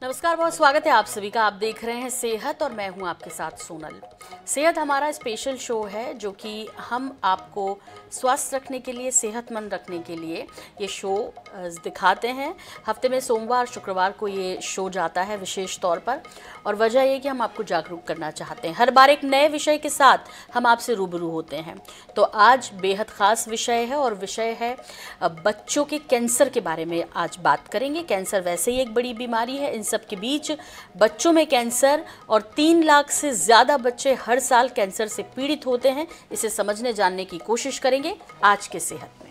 नमस्कार, बहुत स्वागत है आप सभी का। आप देख रहे हैं सेहत और मैं हूं आपके साथ सोनल। सेहत हमारा स्पेशल शो है जो कि हम आपको स्वस्थ रखने के लिए, सेहतमंद रखने के लिए ये शो दिखाते हैं। हफ्ते में सोमवार शुक्रवार को ये शो जाता है विशेष तौर पर, और वजह ये कि हम आपको जागरूक करना चाहते हैं। हर बार एक नए विषय के साथ हम आपसे रूबरू होते हैं। तो आज बेहद ख़ास विषय है और विषय है बच्चों के कैंसर के बारे में आज बात करेंगे। कैंसर वैसे ही एक बड़ी बीमारी है, इन सब के बीच बच्चों में कैंसर, और 3 लाख से ज़्यादा बच्चे हर साल कैंसर से पीड़ित होते हैं। इसे समझने जानने की कोशिश करेंगे आज के सेहत में।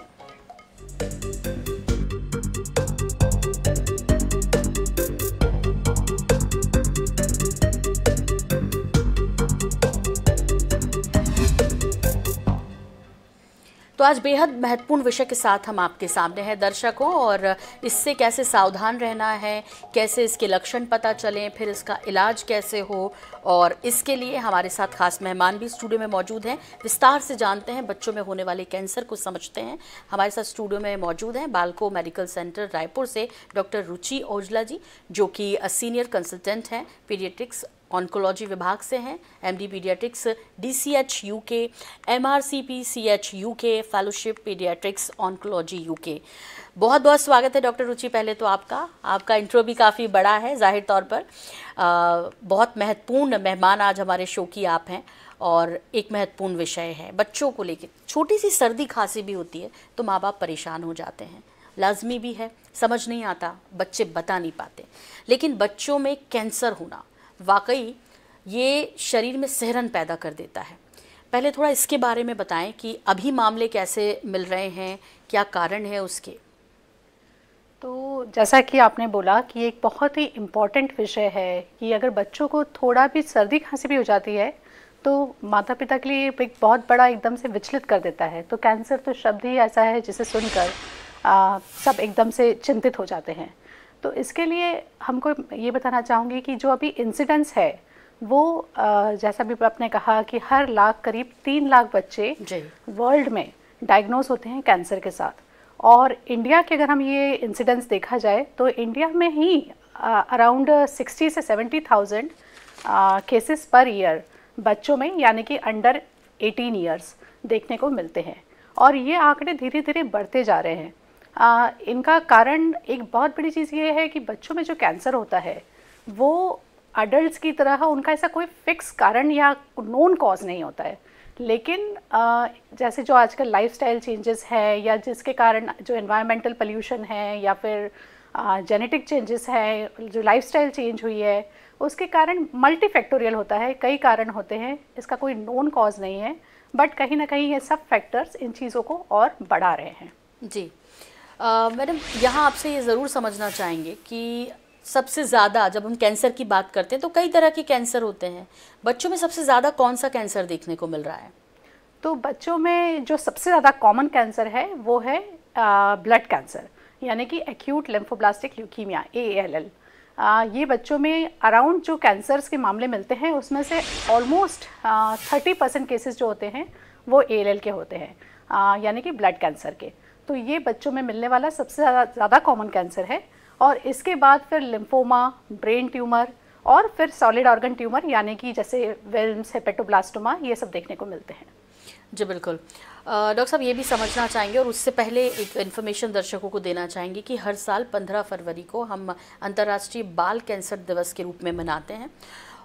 तो आज बेहद महत्वपूर्ण विषय के साथ हम आपके सामने हैं दर्शकों, और इससे कैसे सावधान रहना है, कैसे इसके लक्षण पता चलें, फिर इसका इलाज कैसे हो, और इसके लिए हमारे साथ खास मेहमान भी स्टूडियो में मौजूद हैं। विस्तार से जानते हैं, बच्चों में होने वाले कैंसर को समझते हैं। हमारे साथ स्टूडियो में मौजूद हैं बालको मेडिकल सेंटर रायपुर से डॉक्टर रुचि ओझला जी, जो कि सीनियर कंसल्टेंट हैं, पीडियाट्रिक्स ऑन्कोलॉजी विभाग से हैं, MD paediatrics DCH UK, MRCP CH UK fellowship paediatrics oncology UK। बहुत बहुत स्वागत है डॉक्टर रुचि। पहले तो आपका इंट्रो भी काफ़ी बड़ा है, जाहिर तौर पर बहुत महत्वपूर्ण मेहमान आज हमारे शो की आप हैं, और एक महत्वपूर्ण विषय है बच्चों को लेकर। छोटी सी सर्दी खांसी भी होती है तो माँ बाप परेशान हो जाते हैं, लाजमी भी है, समझ नहीं आता, बच्चे बता नहीं पाते। लेकिन बच्चों में कैंसर होना वाकई ये शरीर में सिहरन पैदा कर देता है। पहले थोड़ा इसके बारे में बताएं कि अभी मामले कैसे मिल रहे हैं, क्या कारण है उसके। तो जैसा कि आपने बोला कि एक बहुत ही इम्पॉर्टेंट विषय है कि अगर बच्चों को थोड़ा भी सर्दी खांसी भी हो जाती है तो माता पिता के लिए एक बहुत बड़ा एकदम से विचलित कर देता है। तो कैंसर तो शब्द ही ऐसा है जिसे सुनकर सब एकदम से चिंतित हो जाते हैं। तो इसके लिए हमको ये बताना चाहूँगी कि जो अभी इंसिडेंस है वो जैसा भी आपने कहा कि हर लाख करीब 3 लाख बच्चे वर्ल्ड में डायग्नोज होते हैं कैंसर के साथ। और इंडिया के अगर हम ये इंसिडेंस देखा जाए तो इंडिया में ही अराउंड 60 से 70,000 केसेस पर ईयर बच्चों में, यानी कि अंडर 18 ईयर्स देखने को मिलते हैं। और ये आंकड़े धीरे धीरे बढ़ते जा रहे हैं। इनका कारण एक बहुत बड़ी चीज़ ये है कि बच्चों में जो कैंसर होता है वो अडल्ट्स की तरह उनका ऐसा कोई फिक्स कारण या नोन कॉज नहीं होता है। लेकिन जैसे जो आजकल लाइफस्टाइल चेंजेस है, या जिसके कारण जो एनवायरमेंटल पोल्यूशन है, या फिर जेनेटिक चेंजेस है, जो लाइफस्टाइल चेंज हुई है, उसके कारण मल्टीफैक्टोरियल होता है, कई कारण होते हैं। इसका कोई नोन कॉज नहीं है, बट कहीं ना कहीं ये सब फैक्टर्स इन चीज़ों को और बढ़ा रहे हैं। जी मैडम, यहाँ आपसे ये ज़रूर समझना चाहेंगे कि सबसे ज़्यादा जब हम कैंसर की बात करते हैं तो कई तरह के कैंसर होते हैं, बच्चों में सबसे ज़्यादा कौन सा कैंसर देखने को मिल रहा है? तो बच्चों में जो सबसे ज़्यादा कॉमन कैंसर है वो है ब्लड कैंसर, यानी कि एक्यूट लिम्फोब्लास्टिक ल्यूकीमिया ALL। ये बच्चों में अराउंड जो कैंसर्स के मामले मिलते हैं उसमें से ऑलमोस्ट 30% केसेस जो होते हैं वो ALL के होते हैं, यानी कि ब्लड कैंसर के। तो ये बच्चों में मिलने वाला सबसे ज़्यादा कॉमन कैंसर है। और इसके बाद फिर लिम्फोमा, ब्रेन ट्यूमर, और फिर सॉलिड ऑर्गन ट्यूमर, यानी कि जैसे विल्म्स, हेपेटोब्लास्टोमा, ये सब देखने को मिलते हैं। जी बिल्कुल। डॉक्टर साहब, ये भी समझना चाहेंगे और उससे पहले एक इन्फॉर्मेशन दर्शकों को देना चाहेंगे कि हर साल 15 फरवरी को हम अंतर्राष्ट्रीय बाल कैंसर दिवस के रूप में मनाते हैं।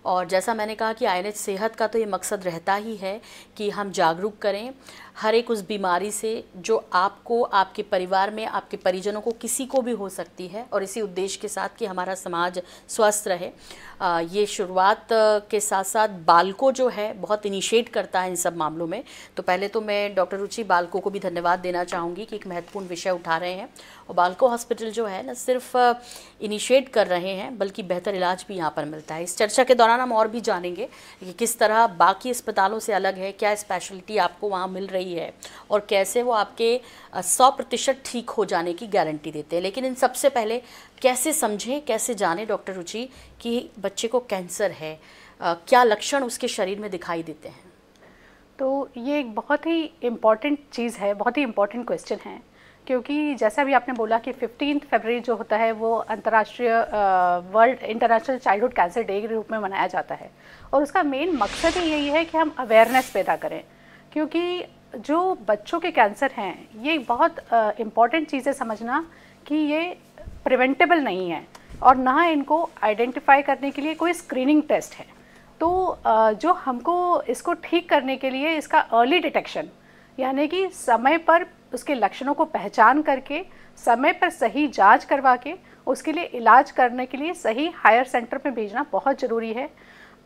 और जैसा मैंने कहा कि INH सेहत का तो ये मकसद रहता ही है कि हम जागरूक करें हर एक उस बीमारी से जो आपको, आपके परिवार में, आपके परिजनों को, किसी को भी हो सकती है, और इसी उद्देश्य के साथ कि हमारा समाज स्वस्थ रहे। ये शुरुआत के साथ साथ बालको जो है बहुत इनिशिएट करता है इन सब मामलों में। तो पहले तो मैं डॉक्टर रुचि बालको को भी धन्यवाद देना चाहूँगी कि एक महत्वपूर्ण विषय उठा रहे हैं, और बालको हॉस्पिटल जो है न सिर्फ इनिशिएट कर रहे हैं बल्कि बेहतर इलाज भी यहाँ पर मिलता है। इस चर्चा के दौरान हम और भी जानेंगे कि किस तरह बाकी अस्पतालों से अलग है, क्या स्पेशलिटी आपको वहाँ मिल रही है, और कैसे वो आपके 100% ठीक हो जाने की गारंटी देते हैं। लेकिन इन सबसे पहले कैसे समझें, कैसे जानें डॉक्टर रुचि कि बच्चे को कैंसर है, क्या लक्षण उसके शरीर में दिखाई देते हैं? तो ये एक बहुत ही इम्पॉर्टेंट चीज़ है, बहुत ही इम्पॉर्टेंट क्वेश्चन है क्योंकि जैसा भी आपने बोला कि 15 फरवरी जो होता है वो अंतर्राष्ट्रीय world international childhood cancer day के रूप में मनाया जाता है, और उसका मेन मकसद ही यही है कि हम अवेयरनेस पैदा करें। क्योंकि जो बच्चों के कैंसर हैं ये बहुत इम्पॉर्टेंट चीज़ें समझना कि ये प्रिवेंटेबल नहीं है और ना इनको आइडेंटिफाई करने के लिए कोई स्क्रीनिंग टेस्ट है। तो जो हमको इसको ठीक करने के लिए इसका अर्ली डिटेक्शन, यानी कि समय पर उसके लक्षणों को पहचान करके समय पर सही जांच करवा के उसके लिए इलाज करने के लिए सही हायर सेंटर में भेजना बहुत ज़रूरी है।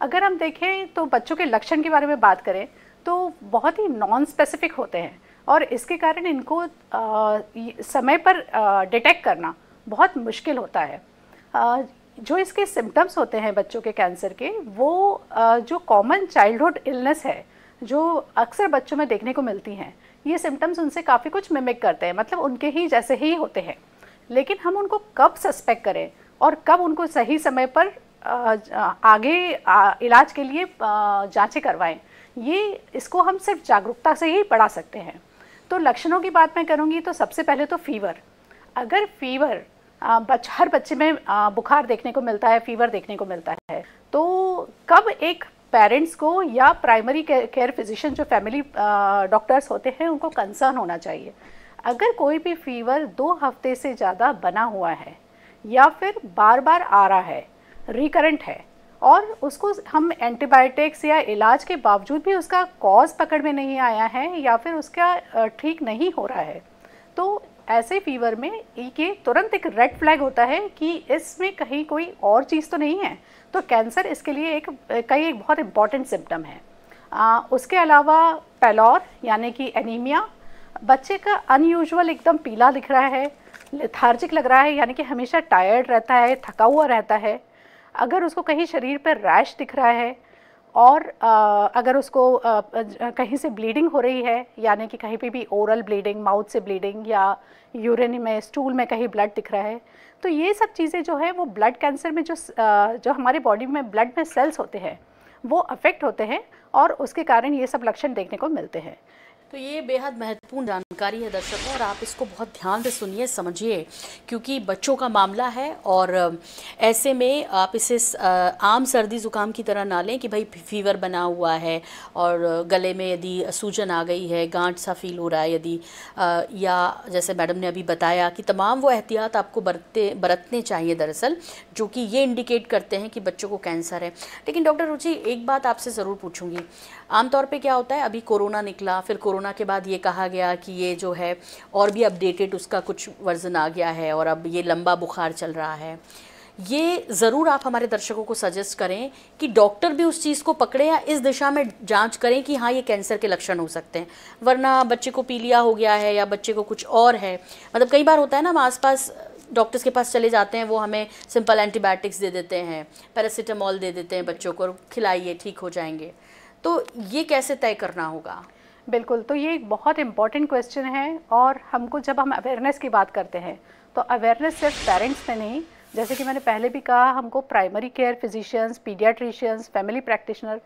अगर हम देखें तो बच्चों के लक्षण के बारे में बात करें तो बहुत ही नॉन स्पेसिफिक होते हैं और इसके कारण इनको समय पर डिटेक्ट करना बहुत मुश्किल होता है। जो इसके सिम्टम्स होते हैं बच्चों के कैंसर के, वो जो कॉमन चाइल्डहुड इलनेस है जो अक्सर बच्चों में देखने को मिलती हैं, ये सिम्टम्स उनसे काफ़ी कुछ मिमिक करते हैं, मतलब उनके ही जैसे ही होते हैं। लेकिन हम उनको कब सस्पेक्ट करें और कब उनको सही समय पर आगे इलाज के लिए जांचें करवाएं, ये इसको हम सिर्फ जागरूकता से ही बढ़ा सकते हैं। तो लक्षणों की बात मैं करूँगी तो सबसे पहले तो फीवर। अगर फीवर हर बच्चे में बुखार देखने को मिलता है, फीवर देखने को मिलता है, तो कब एक पेरेंट्स को या प्राइमरी केयर फिजिशियन जो फैमिली डॉक्टर्स होते हैं उनको कंसर्न होना चाहिए। अगर कोई भी फीवर 2 हफ्ते से ज़्यादा बना हुआ है या फिर बार बार आ रहा है, रिकरेंट है, और उसको हम एंटीबायोटिक्स या इलाज के बावजूद भी उसका कॉज पकड़ में नहीं आया है या फिर उसका ठीक नहीं हो रहा है, तो ऐसे फीवर में ये तुरंत एक रेड फ्लैग होता है कि इसमें कहीं कोई और चीज़ तो नहीं है। तो कैंसर इसके लिए एक बहुत इम्पॉर्टेंट सिम्टम है। उसके अलावा पैलोर यानी कि एनीमिया, बच्चे का अनयूजुअल एकदम पीला दिख रहा है, लेथार्जिक लग रहा है, यानी कि हमेशा टायर्ड रहता है, थका हुआ रहता है। अगर उसको कहीं शरीर पर रैश दिख रहा है और अगर उसको कहीं से ब्लीडिंग हो रही है, यानी कि कहीं पे भी ओरल ब्लीडिंग, माउथ से ब्लीडिंग या यूरिन में, स्टूल में कहीं ब्लड दिख रहा है, तो ये सब चीज़ें जो है वो ब्लड कैंसर में जो हमारे बॉडी में ब्लड में सेल्स होते हैं वो अफेक्ट होते हैं और उसके कारण ये सब लक्षण देखने को मिलते हैं। तो ये बेहद महत्वपूर्ण जानकारी है दर्शकों, और आप इसको बहुत ध्यान से सुनिए, समझिए, क्योंकि बच्चों का मामला है और ऐसे में आप इसे आम सर्दी ज़ुकाम की तरह ना लें कि भाई फीवर बना हुआ है और गले में यदि सूजन आ गई है, गांठ सा फील हो रहा है यदि, या जैसे मैडम ने अभी बताया कि तमाम वो एहतियात आपको बरतने चाहिए दरअसल, जो कि ये इंडिकेट करते हैं कि बच्चों को कैंसर है। लेकिन डॉक्टर रुचि, एक बात आपसे ज़रूर पूछूंगी, आमतौर पे क्या होता है, अभी कोरोना निकला, फिर कोरोना के बाद ये कहा गया कि ये जो है और भी अपडेटेड उसका कुछ वर्जन आ गया है और अब ये लंबा बुखार चल रहा है। ये ज़रूर आप हमारे दर्शकों को सजेस्ट करें कि डॉक्टर भी उस चीज़ को पकड़े या इस दिशा में जांच करें कि हाँ ये कैंसर के लक्षण हो सकते हैं, वरना बच्चे को पीलिया हो गया है या बच्चे को कुछ और है। मतलब कई बार होता है ना, हम आसपास डॉक्टर्स के पास चले जाते हैं, वो हमें सिंपल एंटीबायोटिक्स दे देते हैं, पैरासीटामोल दे देते हैं बच्चों को, खिलाइए ठीक हो जाएंगे। तो ये कैसे तय करना होगा? बिल्कुल, तो ये एक बहुत इम्पॉर्टेंट क्वेश्चन है और हमको जब हम अवेयरनेस की बात करते हैं तो अवेयरनेस सिर्फ पेरेंट्स में नहीं, जैसे कि मैंने पहले भी कहा, हमको primary care physicians, paediatricians, family practitioner,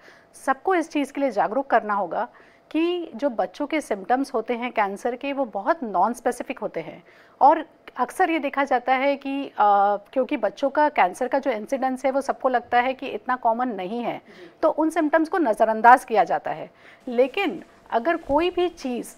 सबको इस चीज़ के लिए जागरूक करना होगा कि जो बच्चों के सिम्टम्स होते हैं कैंसर के वो बहुत नॉन स्पेसिफिक होते हैं। और अक्सर ये देखा जाता है कि क्योंकि बच्चों का कैंसर का जो इंसिडेंस है वो सबको लगता है कि इतना कॉमन नहीं है, तो उन सिम्टम्स को नज़रअंदाज किया जाता है। लेकिन अगर कोई भी चीज़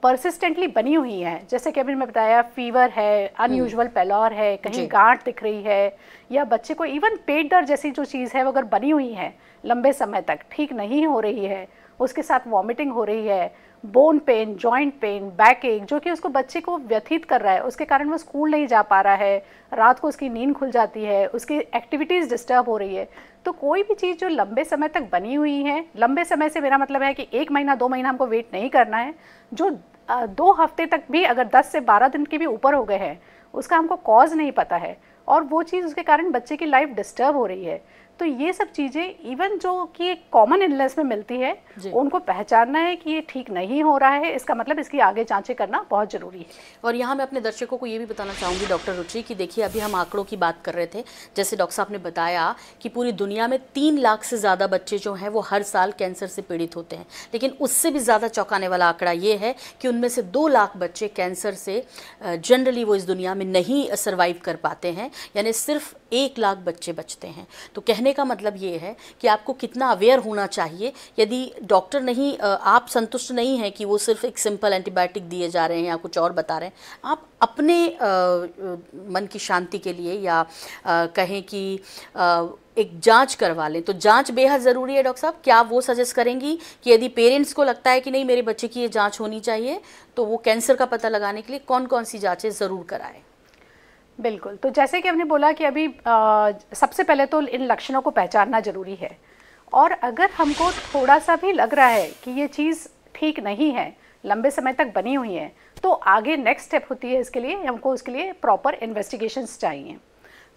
परसिस्टेंटली बनी हुई है, जैसे कि अभी मैं बताया फीवर है, अनयूजुअल पैलोर है, कहीं गांठ दिख रही है, या बच्चे को इवन पेट दर्द जैसी जो चीज़ है वो अगर बनी हुई है लंबे समय तक ठीक नहीं हो रही है, उसके साथ वॉमिटिंग हो रही है, bone pen, joint pain, back एक जो कि उसको बच्चे को व्यथित कर रहा है, उसके कारण वो स्कूल नहीं जा पा रहा है, रात को उसकी नींद खुल जाती है, उसकी एक्टिविटीज़ डिस्टर्ब हो रही है, तो कोई भी चीज़ जो लंबे समय तक बनी हुई है, लंबे समय से मेरा मतलब है कि 1 महीना 2 महीना हमको वेट नहीं करना है, जो 2 हफ्ते तक भी अगर 10 से 12 दिन के भी ऊपर हो गए हैं, उसका हमको कॉज नहीं पता है और वो चीज़ उसके कारण बच्चे की लाइफ डिस्टर्ब हो रही है, तो ये सब चीज़ें इवन जो कि एक कॉमन इलनेस में मिलती है, उनको पहचानना है कि ये ठीक नहीं हो रहा है, इसका मतलब इसकी आगे जांचें करना बहुत ज़रूरी है। और यहाँ मैं अपने दर्शकों को ये भी बताना चाहूँगी डॉक्टर रुचि कि देखिए अभी हम आंकड़ों की बात कर रहे थे, जैसे डॉक्टर साहब ने बताया कि पूरी दुनिया में 3 लाख से ज़्यादा बच्चे जो हैं वो हर साल कैंसर से पीड़ित होते हैं, लेकिन उससे भी ज़्यादा चौंकाने वाला आंकड़ा ये है कि उनमें से 2 लाख बच्चे कैंसर से जनरली वो इस दुनिया में नहीं सर्वाइव कर पाते हैं, यानी सिर्फ 1 लाख बच्चे बचते हैं। तो कहने का मतलब ये है कि आपको कितना अवेयर होना चाहिए। यदि डॉक्टर नहीं, आप संतुष्ट नहीं हैं कि वो सिर्फ एक सिंपल एंटीबायोटिक दिए जा रहे हैं या कुछ और बता रहे हैं, आप अपने मन की शांति के लिए या कहें कि एक जांच करवा लें, तो जांच बेहद ज़रूरी है। डॉक्टर साहब, क्या आप वो सजेस्ट करेंगी कि यदि पेरेंट्स को लगता है कि नहीं मेरे बच्चे की ये जांच होनी चाहिए, तो वो कैंसर का पता लगाने के लिए कौन कौन सी जांचें ज़रूर कराएं? बिल्कुल, तो जैसे कि हमने बोला कि अभी सबसे पहले तो इन लक्षणों को पहचानना ज़रूरी है, और अगर हमको थोड़ा सा भी लग रहा है कि ये चीज़ ठीक नहीं है, लंबे समय तक बनी हुई है, तो आगे नेक्स्ट स्टेप होती है इसके लिए, हमको उसके लिए प्रॉपर इन्वेस्टिगेशंस चाहिए।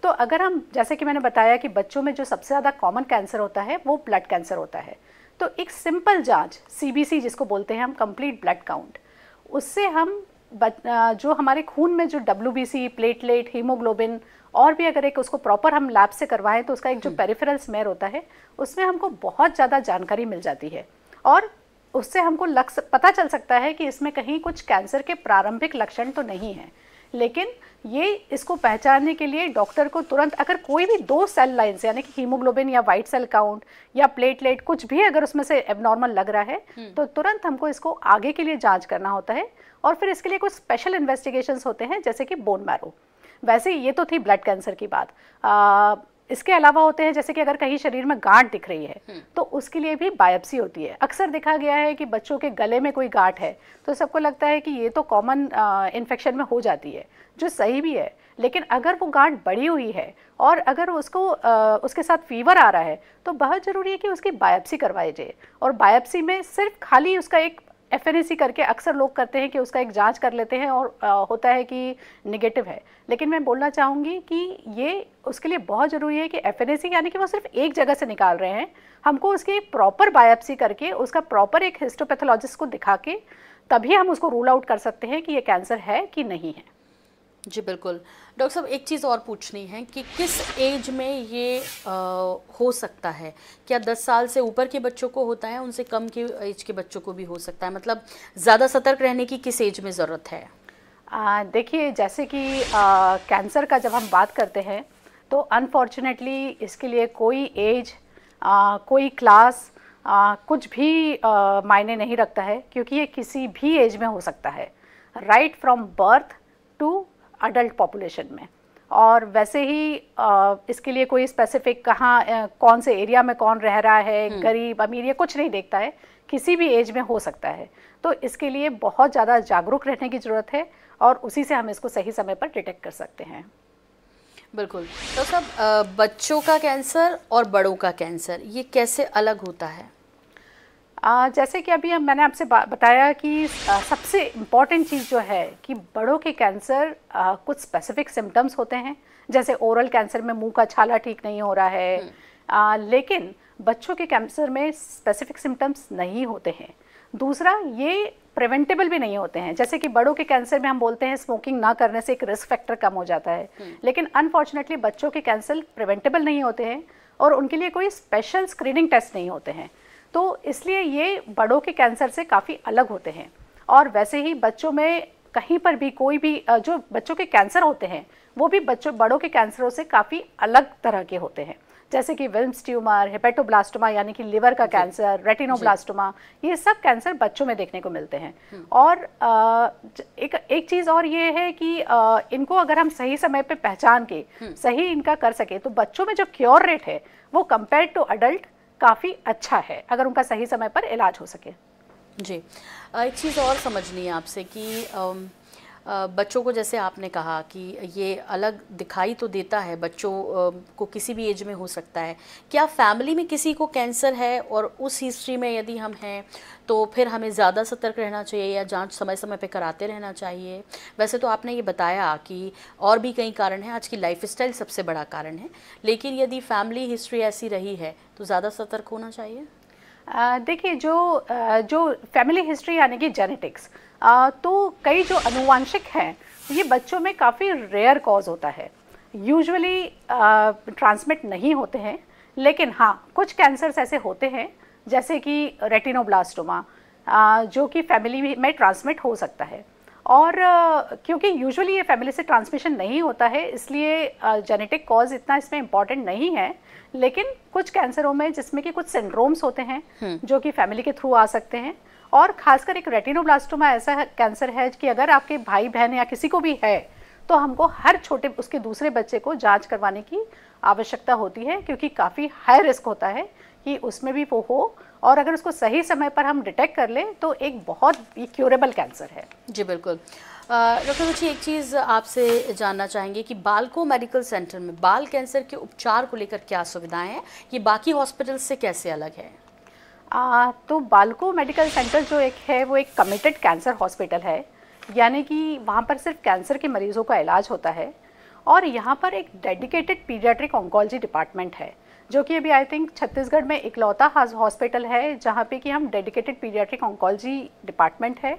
तो अगर हम, जैसे कि मैंने बताया कि बच्चों में जो सबसे ज़्यादा कॉमन कैंसर होता है वो ब्लड कैंसर होता है, तो एक सिंपल जांच CBC जिसको बोलते हैं हम, कंप्लीट ब्लड काउंट, उससे हम जो हमारे खून में जो WBC, प्लेटलेट, हीमोग्लोबिन और भी अगर एक उसको प्रॉपर हम लैब से करवाएं तो उसका एक जो पेरिफेरल स्मेयर होता है उसमें हमको बहुत ज़्यादा जानकारी मिल जाती है, और उससे हमको पता चल सकता है कि इसमें कहीं कुछ कैंसर के प्रारंभिक लक्षण तो नहीं है। लेकिन ये इसको पहचानने के लिए डॉक्टर को तुरंत, अगर कोई भी 2 सेल लाइन्स यानी कि हीमोग्लोबिन या वाइट सेल काउंट या प्लेटलेट कुछ भी अगर उसमें से एबनॉर्मल लग रहा है तो तुरंत हमको इसको आगे के लिए जांच करना होता है, और फिर इसके लिए कुछ स्पेशल इन्वेस्टिगेशंस होते हैं जैसे कि बोन मैरो। वैसे ये तो थी ब्लड कैंसर की बात। इसके अलावा होते हैं जैसे कि अगर कहीं शरीर में गांठ दिख रही है तो उसके लिए भी बायोप्सी होती है। अक्सर देखा गया है कि बच्चों के गले में कोई गांठ है तो सबको लगता है कि ये तो कॉमन इन्फेक्शन में हो जाती है, जो सही भी है, लेकिन अगर वो गांठ बढ़ी हुई है और अगर उसको उसके साथ फीवर आ रहा है तो बहुत ज़रूरी है कि उसकी बायोप्सी करवाई जाए। और बायोप्सी में सिर्फ खाली उसका एक FNAC करके अक्सर लोग करते हैं कि उसका एक जांच कर लेते हैं और होता है कि नेगेटिव है, लेकिन मैं बोलना चाहूँगी कि ये उसके लिए बहुत ज़रूरी है कि FNAC यानी कि वो सिर्फ एक जगह से निकाल रहे हैं, हमको उसकी प्रॉपर बायोप्सी करके उसका प्रॉपर एक हिस्टोपैथोलॉजिस्ट को दिखा के तभी हम उसको रूल आउट कर सकते हैं कि ये कैंसर है कि नहीं है। जी बिल्कुल। डॉक्टर साहब, एक चीज़ और पूछनी है कि किस एज में ये हो सकता है? क्या 10 साल से ऊपर के बच्चों को होता है, उनसे कम के एज के बच्चों को भी हो सकता है? मतलब ज़्यादा सतर्क रहने की किस एज में ज़रूरत है? देखिए, जैसे कि कैंसर का जब हम बात करते हैं तो अनफॉर्चुनेटली इसके लिए कोई एज, कोई क्लास, कुछ भी मायने नहीं रखता है, क्योंकि ये किसी भी एज में हो सकता है, right from birth to adult population में। और वैसे ही इसके लिए कोई स्पेसिफिक कहाँ कौन से एरिया में कौन रह रहा है, गरीब अमीर, ये कुछ नहीं देखता है, किसी भी एज में हो सकता है। तो इसके लिए बहुत ज़्यादा जागरूक रहने की ज़रूरत है और उसी से हम इसको सही समय पर डिटेक्ट कर सकते हैं। बिल्कुल। तो सब बच्चों का कैंसर और बड़ों का कैंसर ये कैसे अलग होता है? जैसे कि अभी मैंने आपसे बताया कि सबसे इम्पॉर्टेंट चीज़ जो है कि बड़ों के कैंसर कुछ स्पेसिफिक सिम्टम्स होते हैं, जैसे ओरल कैंसर में मुंह का छाला ठीक नहीं हो रहा है, लेकिन बच्चों के कैंसर में स्पेसिफिक सिम्टम्स नहीं होते हैं। दूसरा, ये प्रिवेंटेबल भी नहीं होते हैं। जैसे कि बड़ों के कैंसर में हम बोलते हैं स्मोकिंग ना करने से एक रिस्क फैक्टर कम हो जाता है, लेकिन अनफॉर्चुनेटली बच्चों के कैंसर प्रिवेंटेबल नहीं होते हैं और उनके लिए कोई स्पेशल स्क्रीनिंग टेस्ट नहीं होते हैं, तो इसलिए ये बड़ों के कैंसर से काफ़ी अलग होते हैं। और वैसे ही बच्चों में कहीं पर भी कोई भी जो बच्चों के कैंसर होते हैं वो भी बड़ों के कैंसरों से काफ़ी अलग तरह के होते हैं, जैसे कि विल्म्स ट्यूमर, हेपेटोब्लास्टोमा यानी कि लिवर का कैंसर, रेटिनोब्लास्टोमा, ये सब कैंसर बच्चों में देखने को मिलते हैं। और एक चीज़ और ये है कि इनको अगर हम सही समय पे पहचान के सही इनका कर सके तो बच्चों में जो क्योर रेट है वो कंपेयर टू अडल्ट काफ़ी अच्छा है, अगर उनका सही समय पर इलाज हो सके। जी, एक चीज़ और समझनी है आपसे कि बच्चों को जैसे आपने कहा कि ये अलग दिखाई तो देता है, बच्चों को किसी भी एज में हो सकता है। क्या फैमिली में किसी को कैंसर है और उस हिस्ट्री में यदि हम हैं तो फिर हमें ज़्यादा सतर्क रहना चाहिए या जांच समय समय पे कराते रहना चाहिए? वैसे तो आपने ये बताया कि और भी कई कारण हैं, आज की लाइफस्टाइल सबसे बड़ा कारण है, लेकिन यदि फैमिली हिस्ट्री ऐसी रही है तो ज़्यादा सतर्क होना चाहिए? देखिए, जो फैमिली हिस्ट्री यानी कि जेनेटिक्स, तो कई जो अनुवांशिक हैं ये बच्चों में काफ़ी रेयर कॉज होता है, यूजुअली ट्रांसमिट नहीं होते हैं, लेकिन हाँ कुछ कैंसर्स ऐसे होते हैं जैसे कि रेटिनोब्लास्टोमा, जो कि फैमिली में ट्रांसमिट हो सकता है। और क्योंकि यूजुअली ये फैमिली से ट्रांसमिशन नहीं होता है, इसलिए जेनेटिक कॉज इतना इसमें इम्पॉर्टेंट नहीं है, लेकिन कुछ कैंसरों में जिसमें कि कुछ सिंड्रोम्स होते हैं जो कि फैमिली के थ्रू आ सकते हैं। और खासकर एक रेटिनोब्लास्टोमा ऐसा कैंसर है कि अगर आपके भाई बहन या किसी को भी है तो हमको हर छोटे उसके दूसरे बच्चे को जांच करवाने की आवश्यकता होती है, क्योंकि काफ़ी हाई रिस्क होता है कि उसमें भी वो हो, और अगर उसको सही समय पर हम डिटेक्ट कर लें तो एक बहुत क्यूरेबल कैंसर है। जी बिल्कुल। डॉक्टर रुचि, एक चीज़ आपसे जानना चाहेंगे कि बालको मेडिकल सेंटर में बाल कैंसर के उपचार को लेकर क्या सुविधाएं हैं, ये बाकी हॉस्पिटल से कैसे अलग है? तो बालको मेडिकल सेंटर जो एक है वो एक कमिटेड कैंसर हॉस्पिटल है, यानी कि वहाँ पर सिर्फ कैंसर के मरीज़ों का इलाज होता है, और यहाँ पर एक डेडिकेटेड पीडियाट्रिक ऑन्कोलॉजी डिपार्टमेंट है, जो कि अभी आई थिंक छत्तीसगढ़ में इकलौता हॉस्पिटल है जहाँ पे कि हम डेडिकेटेड पीडियाट्रिक ऑन्कोलॉजी डिपार्टमेंट है।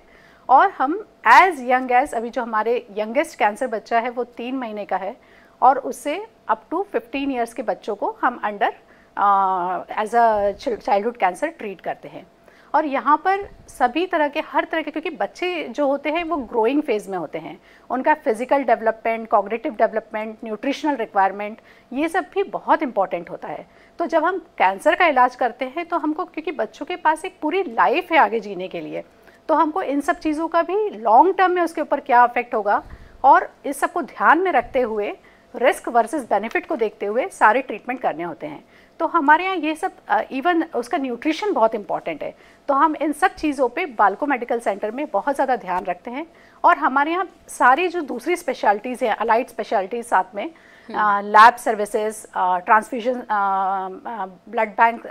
और हम एज यंग एज, अभी जो हमारे यंगेस्ट कैंसर बच्चा है वो 3 महीने का है, और उससे अप टू 15 ईयर्स के बच्चों को हम under age a childhood cancer treat करते हैं। और यहाँ पर सभी तरह के, हर तरह के, क्योंकि बच्चे जो होते हैं वो ग्रोइंग फेज में होते हैं, उनका physical development, cognitive development, nutritional requirement, ये सब भी बहुत इंपॉर्टेंट होता है। तो जब हम कैंसर का इलाज करते हैं तो हमको, क्योंकि बच्चों के पास एक पूरी लाइफ है आगे जीने के लिए, तो हमको इन सब चीज़ों का भी लॉन्ग टर्म में उसके ऊपर क्या इफेक्ट होगा, और इस सब को ध्यान में रखते हुए, रिस्क वर्सेस बेनिफिट को देखते हुए सारे ट्रीटमेंट करने होते हैं। तो हमारे यहाँ ये सब, इवन उसका न्यूट्रिशन बहुत इंपॉर्टेंट है, तो हम इन सब चीज़ों पे बालको मेडिकल सेंटर में बहुत ज़्यादा ध्यान रखते हैं। और हमारे यहाँ सारी जो दूसरी स्पेशलिटीज़ हैं, अलाइड स्पेशलिटीज़ साथ में, lab services, transfusion, blood bank,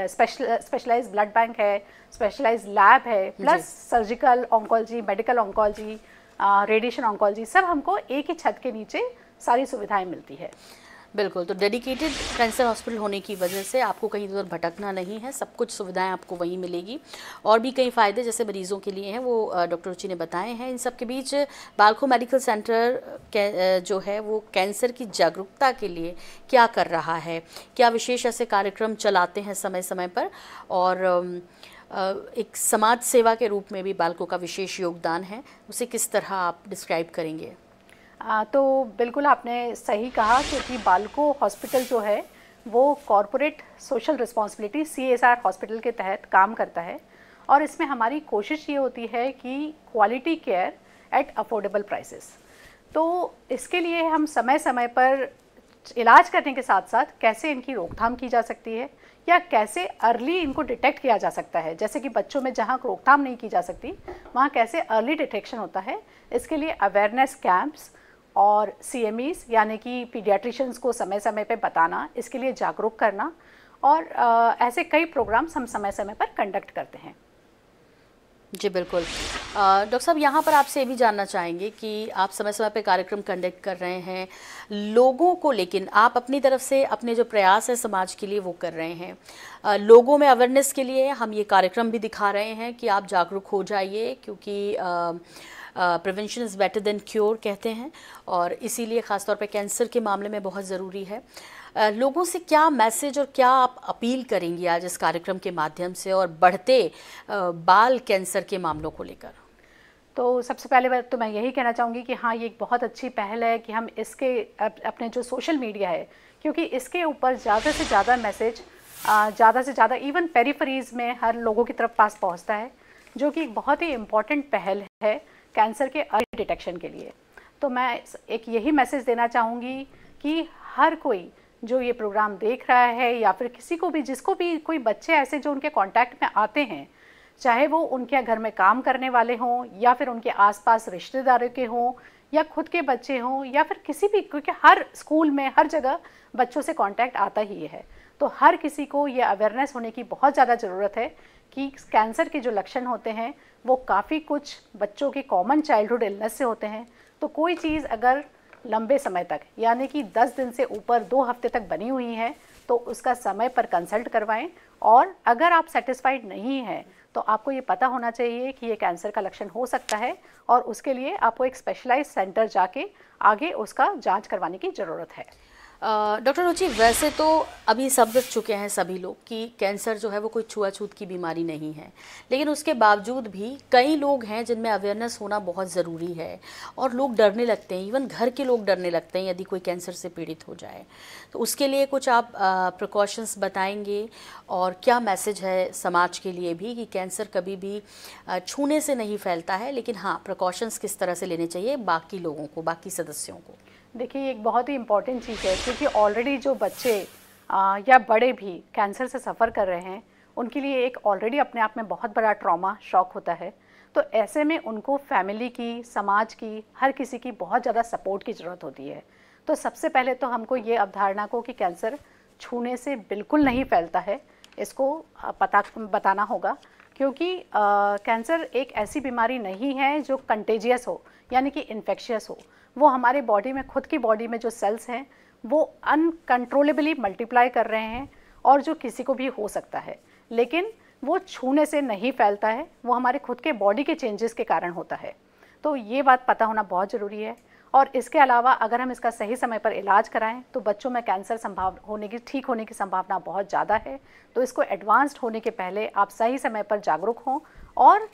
specialised blood bank है, स्पेशलाइज्ड लैब है, plus surgical oncology, medical oncology, radiation oncology, सब हमको एक ही छत के नीचे सारी सुविधाएं मिलती है। बिल्कुल, तो डेडिकेटेड कैंसर हॉस्पिटल होने की वजह से आपको कहीं इधर भटकना नहीं है, सब कुछ सुविधाएं आपको वहीं मिलेगी। और भी कई फ़ायदे जैसे मरीज़ों के लिए हैं वो डॉक्टर रुचि ने बताए हैं। इन सब के बीच बालको मेडिकल सेंटर जो है वो कैंसर की जागरूकता के लिए क्या कर रहा है, क्या विशेष ऐसे कार्यक्रम चलाते हैं समय समय पर, और एक समाज सेवा के रूप में भी बालको का विशेष योगदान है, उसे किस तरह आप डिस्क्राइब करेंगे? तो बिल्कुल आपने सही कहा, क्योंकि बालको हॉस्पिटल जो है वो corporate social responsibility CSR hospital के तहत काम करता है, और इसमें हमारी कोशिश ये होती है कि quality care at affordable prices. तो इसके लिए हम समय समय पर इलाज करने के साथ साथ कैसे इनकी रोकथाम की जा सकती है, या कैसे अर्ली इनको डिटेक्ट किया जा सकता है, जैसे कि बच्चों में जहाँ रोकथाम नहीं की जा सकती वहाँ कैसे अर्ली डिटेक्शन होता है, इसके लिए अवेयरनेस कैंप्स और CMEs यानी कि पीडियाट्रिशियंस को समय समय पे बताना, इसके लिए जागरूक करना, और ऐसे कई प्रोग्राम्स हम समय समय पर कंडक्ट करते हैं। जी बिल्कुल। डॉक्टर साहब, यहाँ पर आपसे ये भी जानना चाहेंगे कि आप समय समय पे कार्यक्रम कंडक्ट कर रहे हैं लोगों को, लेकिन आप अपनी तरफ से अपने जो प्रयास है समाज के लिए वो कर रहे हैं। लोगों में अवेयरनेस के लिए हम ये कार्यक्रम भी दिखा रहे हैं कि आप जागरूक हो जाइए, क्योंकि prevention is better than cure कहते हैं, और इसीलिए ख़ासतौर पे कैंसर के मामले में बहुत ज़रूरी है। लोगों से क्या मैसेज और क्या आप अपील करेंगी आज इस कार्यक्रम के माध्यम से और बढ़ते बाल कैंसर के मामलों को लेकर? तो सबसे पहले बात तो मैं यही कहना चाहूँगी कि हाँ, ये एक बहुत अच्छी पहल है कि हम इसके अपने जो सोशल मीडिया है, क्योंकि इसके ऊपर ज़्यादा से ज़्यादा मैसेज ज़्यादा से ज़्यादा इवन पेरिफेरीज़ में हर लोगों की तरफ पास पहुँचता है, जो कि एक बहुत ही इम्पॉर्टेंट पहल है कैंसर के अर्ली डिटेक्शन के लिए। तो मैं एक यही मैसेज देना चाहूँगी कि हर कोई जो ये प्रोग्राम देख रहा है, या फिर किसी को भी, जिसको भी कोई बच्चे ऐसे जो उनके कांटेक्ट में आते हैं, चाहे वो उनके घर में काम करने वाले हों या फिर उनके आसपास रिश्तेदारों के हों या खुद के बच्चे हों या फिर किसी भी, क्योंकि हर स्कूल में हर जगह बच्चों से कांटेक्ट आता ही है। तो हर किसी को ये अवेयरनेस होने की बहुत ज़्यादा ज़रूरत है कि कैंसर के जो लक्षण होते हैं वो काफ़ी कुछ बच्चों के कॉमन चाइल्डहुड इलनेस से होते हैं। तो कोई चीज़ अगर लंबे समय तक यानी कि 10 दिन से ऊपर 2 हफ्ते तक बनी हुई है तो उसका समय पर कंसल्ट करवाएं। और अगर आप सेटिस्फाइड नहीं हैं तो आपको ये पता होना चाहिए कि ये कैंसर का लक्षण हो सकता है और उसके लिए आपको एक स्पेशलाइज्ड सेंटर जाके आगे उसका जांच करवाने की ज़रूरत है। डॉक्टर रुचि, वैसे तो अभी समझ चुके हैं सभी लोग कि कैंसर जो है वो कोई छुआछूत की बीमारी नहीं है, लेकिन उसके बावजूद भी कई लोग हैं जिनमें अवेयरनेस होना बहुत ज़रूरी है और लोग डरने लगते हैं, इवन घर के लोग डरने लगते हैं यदि कोई कैंसर से पीड़ित हो जाए। तो उसके लिए कुछ आप प्रिकॉशंस बताएंगे और क्या मैसेज है समाज के लिए भी कि कैंसर कभी भी छूने से नहीं फैलता है, लेकिन हाँ प्रिकॉशंस किस तरह से लेने चाहिए बाकी लोगों को, बाकी सदस्यों को? देखिए, एक बहुत ही इम्पॉर्टेंट चीज़ है क्योंकि ऑलरेडी जो बच्चे या बड़े भी कैंसर से सफ़र कर रहे हैं उनके लिए एक ऑलरेडी अपने आप में बहुत बड़ा ट्रॉमा शॉक होता है। तो ऐसे में उनको फैमिली की, समाज की, हर किसी की बहुत ज़्यादा सपोर्ट की ज़रूरत होती है। तो सबसे पहले तो हमको ये अवधारणा को कि कैंसर छूने से बिल्कुल नहीं फैलता है इसको बताना होगा, क्योंकि कैंसर एक ऐसी बीमारी नहीं है जो कंटेजियस हो यानी कि इन्फेक्शियस हो। वो हमारे बॉडी में, खुद की बॉडी में जो सेल्स हैं वो अनकंट्रोलेबली मल्टीप्लाई कर रहे हैं और जो किसी को भी हो सकता है, लेकिन वो छूने से नहीं फैलता है, वो हमारे खुद के बॉडी के चेंजेस के कारण होता है। तो ये बात पता होना बहुत ज़रूरी है। और इसके अलावा अगर हम इसका सही समय पर इलाज कराएं तो बच्चों में कैंसर ठीक होने की संभावना बहुत ज़्यादा है। तो इसको एडवांस्ड होने के पहले आप सही समय पर जागरूक हों और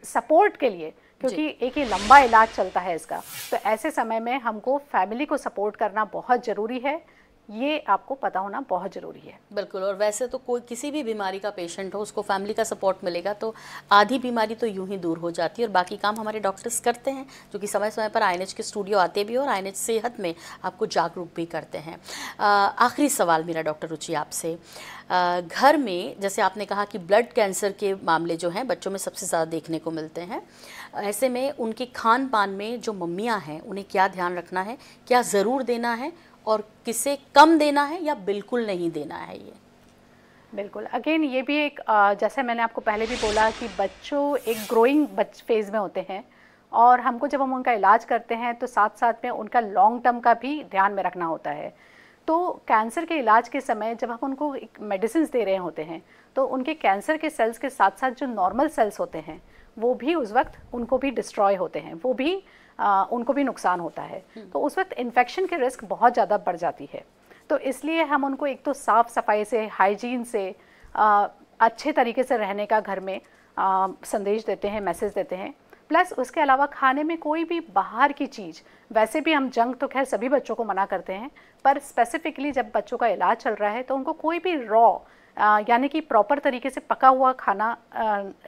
सपोर्ट के लिए, क्योंकि एक ही लंबा इलाज चलता है इसका, तो ऐसे समय में हमको फैमिली को सपोर्ट करना बहुत ज़रूरी है। ये आपको पता होना बहुत ज़रूरी है। बिल्कुल। और वैसे तो कोई किसी भी बीमारी का पेशेंट हो उसको फैमिली का सपोर्ट मिलेगा तो आधी बीमारी तो यूं ही दूर हो जाती है और बाकी काम हमारे डॉक्टर्स करते हैं जो कि समय समय पर आईएनएच के स्टूडियो आते भी और आईएनएच सेहत में आपको जागरूक भी करते हैं। आखिरी सवाल मेरा डॉक्टर रुचि आपसे, घर में जैसे आपने कहा कि ब्लड कैंसर के मामले जो हैं बच्चों में सबसे ज़्यादा देखने को मिलते हैं, ऐसे में उनके खान पान में जो मम्मियाँ हैं उन्हें क्या ध्यान रखना है, क्या ज़रूर देना है और किसे कम देना है या बिल्कुल नहीं देना है? ये बिल्कुल, अगेन ये भी एक जैसे मैंने आपको पहले भी बोला कि बच्चों एक ग्रोइंग फेज़ में होते हैं और हमको जब हम उनका इलाज करते हैं तो साथ साथ में उनका लॉन्ग टर्म का भी ध्यान में रखना होता है। तो कैंसर के इलाज के समय जब हम उनको एक मेडिसिन दे रहे होते हैं तो उनके कैंसर के सेल्स के साथ साथ जो नॉर्मल सेल्स होते हैं वो भी उस वक्त उनको भी डिस्ट्रॉय होते हैं, वो भी उनको भी नुकसान होता है। तो उस वक्त इन्फेक्शन की रिस्क बहुत ज़्यादा बढ़ जाती है। तो इसलिए हम उनको एक तो साफ़ सफाई से, हाइजीन से, अच्छे तरीके से रहने का घर में संदेश देते हैं, मैसेज देते हैं। प्लस उसके अलावा खाने में कोई भी बाहर की चीज़, वैसे भी हम जंक तो खैर सभी बच्चों को मना करते हैं, पर स्पेसिफिकली जब बच्चों का इलाज चल रहा है तो उनको कोई भी रॉ यानी कि प्रॉपर तरीके से पका हुआ खाना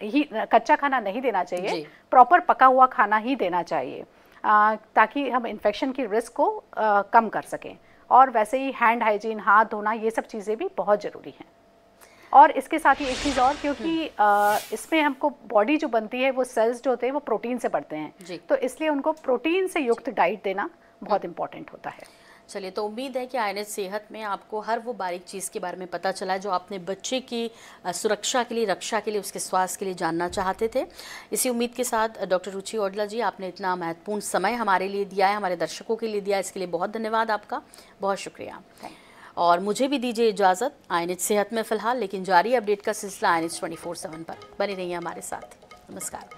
ही, कच्चा खाना नहीं देना चाहिए, प्रॉपर पका हुआ खाना ही देना चाहिए ताकि हम इन्फेक्शन की रिस्क को कम कर सकें। और वैसे ही हैंड हाइजीन, हाथ धोना, ये सब चीज़ें भी बहुत ज़रूरी हैं। और इसके साथ ही एक चीज़ और, क्योंकि इसमें हमको बॉडी जो बनती है वो सेल्स जो होते हैं वो प्रोटीन से बढ़ते हैं, तो इसलिए उनको प्रोटीन से युक्त डाइट देना बहुत इम्पॉर्टेंट होता है। चलिए, तो उम्मीद है कि आईएनएच सेहत में आपको हर वो बारीक चीज़ के बारे में पता चला है जो आपने बच्चे की सुरक्षा के लिए, रक्षा के लिए, उसके स्वास्थ्य के लिए जानना चाहते थे। इसी उम्मीद के साथ डॉक्टर रुचि औडला जी, आपने इतना महत्वपूर्ण समय हमारे लिए दिया है, हमारे दर्शकों के लिए दिया, इसके लिए बहुत धन्यवाद आपका, बहुत शुक्रिया। और मुझे भी दीजिए इजाज़त आईएनएच सेहत में फ़िलहाल, लेकिन जारी अपडेट का सिलसिला आईएनएच 24/7 पर बने रहिए हमारे साथ। नमस्कार।